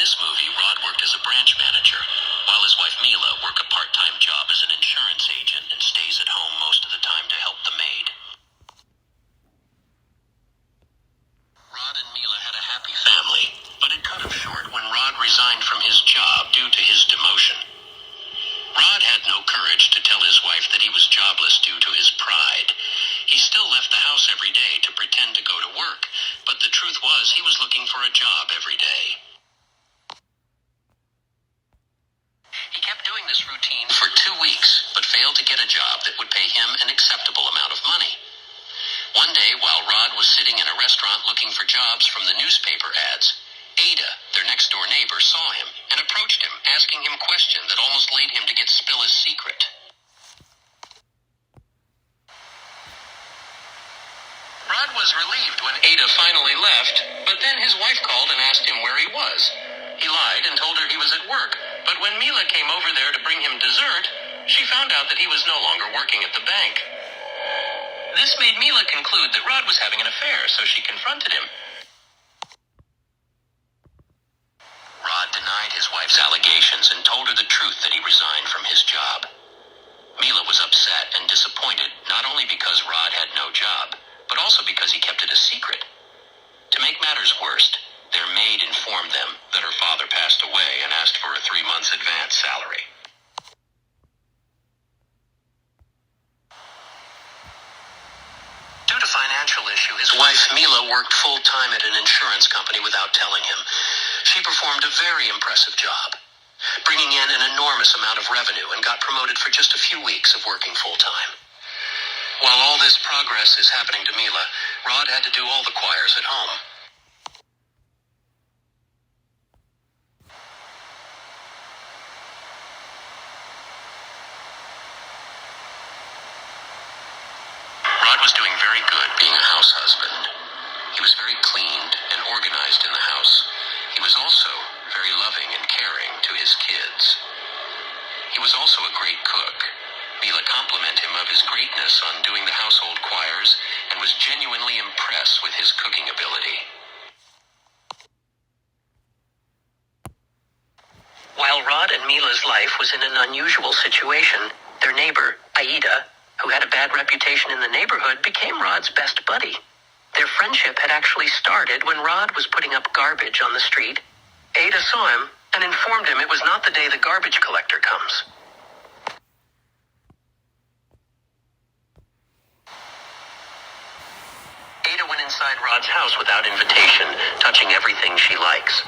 this movie, Rod worked as a branch manager, while his wife Mila worked a part-time job as an insurance agent and stays at home most of the time to help the maid. Rod and Mila had a happy family, but it cut him short when Rod resigned from his job due to his demotion. Rod had no courage to tell his wife that he was jobless due to his pride. He still left the house every day to pretend to go to work, but the truth was he was looking for a job every day. He kept doing this routine for 2 weeks, but failed to get a job that would pay him an acceptable amount of money. One day, while Rod was sitting in a restaurant looking for jobs from the newspaper ads, Ada, their next-door neighbor, saw him and approached him, asking him a question that almost led him to spill his secret. Rod was relieved when Ada finally left, but then his wife called and asked him where he was. He lied and told her he was at work, but when Mila came over there to bring him dessert, she found out that he was no longer working at the bank. This made Mila conclude that Rod was having an affair, so she confronted him. Rod denied his wife's allegations and told her the truth that he resigned from his job. Mila was upset and disappointed, not only because Rod had no job, but also because he kept it a secret. To make matters worse, their maid informed them that her father passed away and asked for a 3 months advance salary. Due to financial issue, his wife Mila worked full-time at an insurance company without telling him. She performed a very impressive job, bringing in an enormous amount of revenue and got promoted for just a few weeks of working full-time. While all this progress is happening to Mila, Rod had to do all the choirs at home. Rod was doing very good being a house husband. He was very cleaned and organized in the house. He was also very loving and caring to his kids. He was also a great cook. Mila complimented him of his greatness on doing the household choirs and was genuinely impressed with his cooking ability. While Rod and Mila's life was in an unusual situation, their neighbor, Aida, who had a bad reputation in the neighborhood, became Rod's best buddy. Their friendship had actually started when Rod was putting up garbage on the street. Ada saw him and informed him it was not the day the garbage collector comes. Ada went inside Rod's house without invitation, touching everything she likes.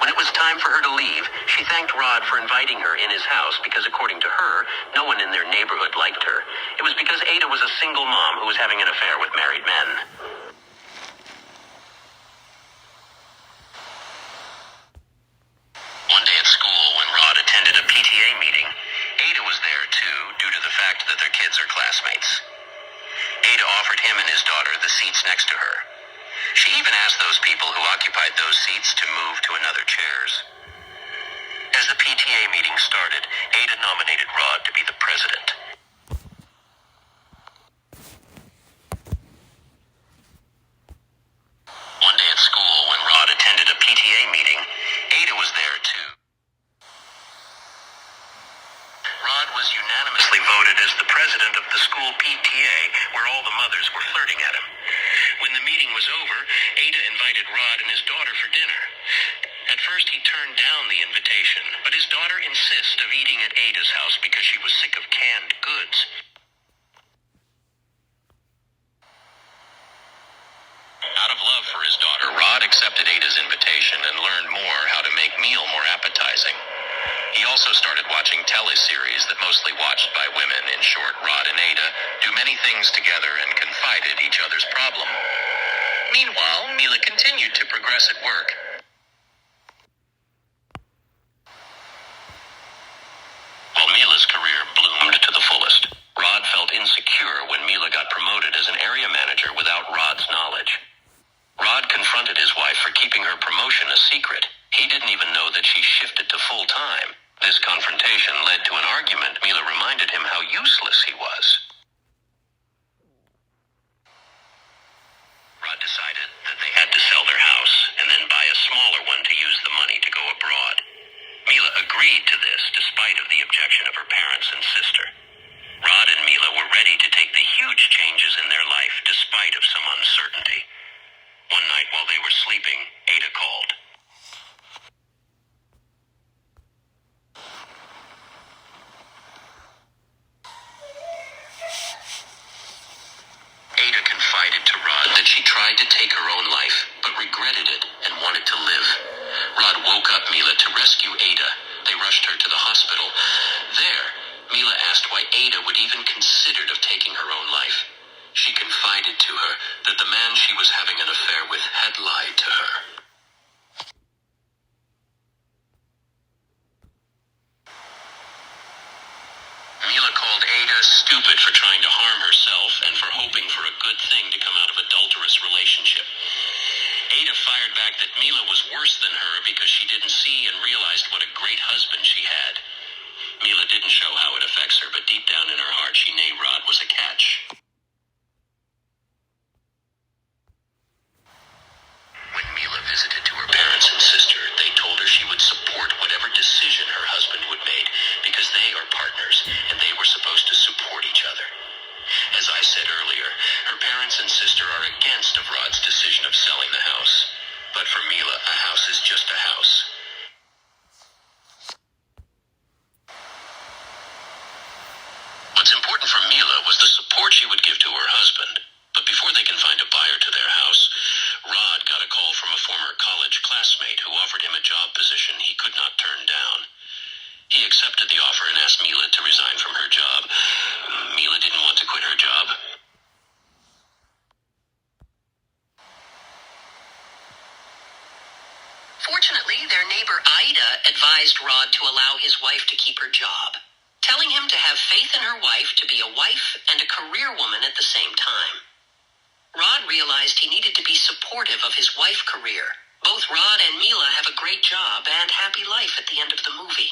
When it was time for her to leave, she thanked Rod for inviting her in his house because, according to her, no one in their neighborhood liked her. It was because Ada was a single mom who was having an affair with married men. One day at school, when Rod attended a PTA meeting, Ada was there too, due to the fact that their kids are classmates. Ada offered him and his daughter the seats next to her. She even asked those people who occupied those seats to move to another chairs. As the PTA meeting started, Ada nominated Rod to be the president. One day at school, when Rod attended a PTA meeting, Ada was there too. Rod was unanimously voted as the president of the school PTA, where all the mothers were flirting at him. When the meeting was over, Ada invited Rod and his daughter for dinner. At first, he turned down the invitation, but his daughter insisted of eating at Ada's house because she was sick of canned goods. Out of love for his daughter, Rod accepted Ada's invitation and learned more how to make meal more appetizing. He also started watching teleseries that mostly watched by women. In short, Rod and Ada do many things together and confided each other's problem. Meanwhile, Mila continued to progress at work. While Mila's career bloomed to the fullest, Rod felt insecure when Mila got promoted as an area manager without Rod's knowledge. Rod confronted his wife for keeping her promotion a secret. He didn't even know that she shifted to full-time. This confrontation led to an argument. Mila reminded him how useless he was. Rod decided that they had to sell their house and then buy a smaller one to use the money to go abroad. agreed to this despite of the objection of her parents and sister. Rod and Mila were ready to take the huge changes in their life despite of some uncertainty. One night while they were sleeping, Ada called. Ada confided to Rod that she tried to take her own life, but regretted it and wanted to live. Rod woke up Mila to rescue Ada. They rushed her to the hospital. There, Mila asked why Ada would even considered of taking her own life. She confided to her that the man she was having an affair with had lied to her. Mila called Ada stupid for trying to harm herself and for hoping for a good thing to come out of adulterous relationship. Ada fired back that Mila was worse than her because she didn't see and realized what a great husband she had. Mila didn't show how it affects her, but deep down in her heart she knew Rod was a catch. When Mila visited to her parents and sister, they told her she would support whatever decision her husband would make because they are partners and they were supposed to support each other. As I said earlier, her parents and sister are against of Rod's decision of selling the house. But for Mila, a house is just a house. What's important for Mila was the support she would give to her husband. But before they can find a buyer to their house, Rod got a call from a former college classmate who offered him a job position he could not turn down. He accepted the offer and asked Mila to resign from her job. Mila didn't want to quit her job. Fortunately, their neighbor Ida advised Rod to allow his wife to keep her job, telling him to have faith in her wife to be a wife and a career woman at the same time. Rod realized he needed to be supportive of his wife's career. Both Rod and Mila have a great job and happy life at the end of the movie.